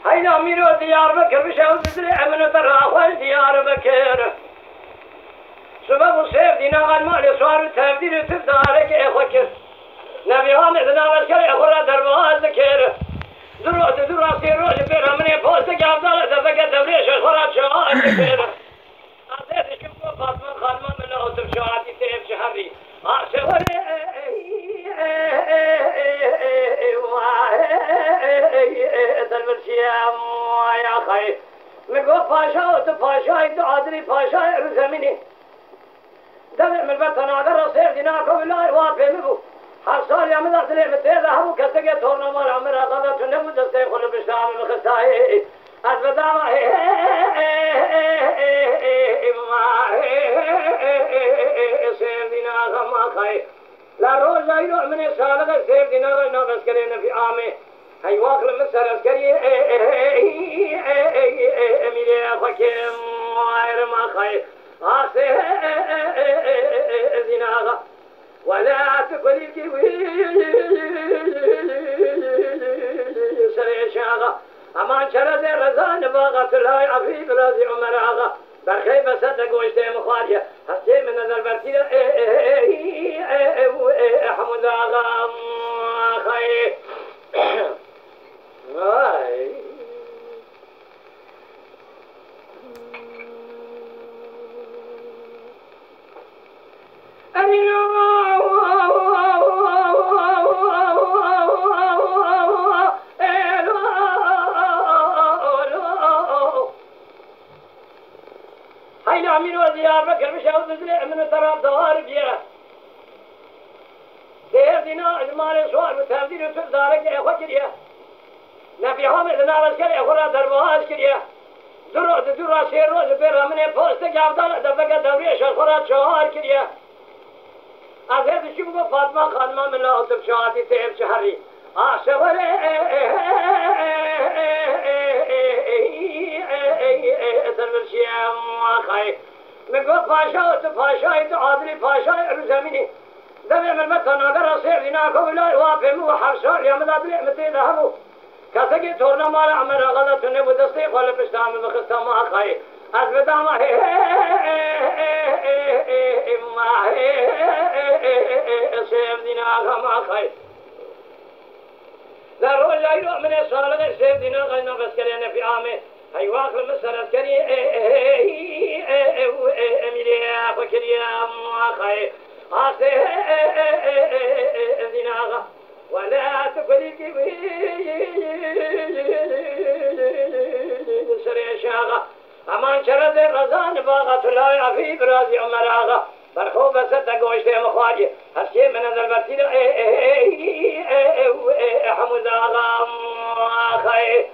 هيا أمير دياربكر بشاو بدري أمن تراخل دياربكر سبب سيف دينا غال مالي سوار تبديل تبدارك إخوكر نبي غامد نابسكر إخورا دربها ذكر درو سيروش بير همني بوستك أفضل دفك دبريش إخورا شوال ذكر أعطيت شبه فاطمة خانمة من أوتر شواتي تيب شهري أعشوري البرشيام يا خي مقو باشا وتباشا يدعادري باشا رزميني دمع من البطن عقر رصير ديناكو بالله وافي مبو حصال يا مدى سليم التيزة همو كستقى تورنا مال عمر أغضا تنمو دستي خلو بشتام بخستاي أتبداما سير ديناكو ما خي لا روز لا يروح من السالة سير ديناكو نغس كرينا في عامي هاي واقل مسر عسكري اميلي اخوكم غير ما خير غاسي زناغا ولا تقولي سري شاغا امان شرد رزان باغت الهاي عفيف رازي عمر اغا برخي بسد قوشتي مخارية هسي من البرتي حمد اغا خير Right. هاي نعمل ودياربكر بشاو بدري من تراب دوارب يا دير دينا المال سوال وتبديل وتبدارك يا خوكريا نبي حامد نابسكر اخورا دربها اسكريا درو سيروش بير همني بوستك أفضل دفك دبريش إخورا شوار كريا أزهد شبه فاطمة خانمة من أوتر شواتي تيب شهري أشوري البرشيام خي مقو باشا وتباشا يدعادري باشا رزميني دمع من المتن أقر رصير ديناكو بلاي وافهم وحرشار يا مدابري متين همو كسكي تورنا مالا عمر غلط نبو دستي خول بشتام بخستام أخي أثبتام ما سيف ديناغا ما أخي لا روح لا يروح من الصالة سيف ديناغا إنه بسكرينا في عامه هاي واخر مصر أسكري أميلي أخوكريا أخي أخي ديناغا ولا تقولي سري شاغا امان شرد رزان باغت لا عفي برازي عمر اغا برخو بسد قوشتي مخواجي هالشي من البرتي حمود اغا خي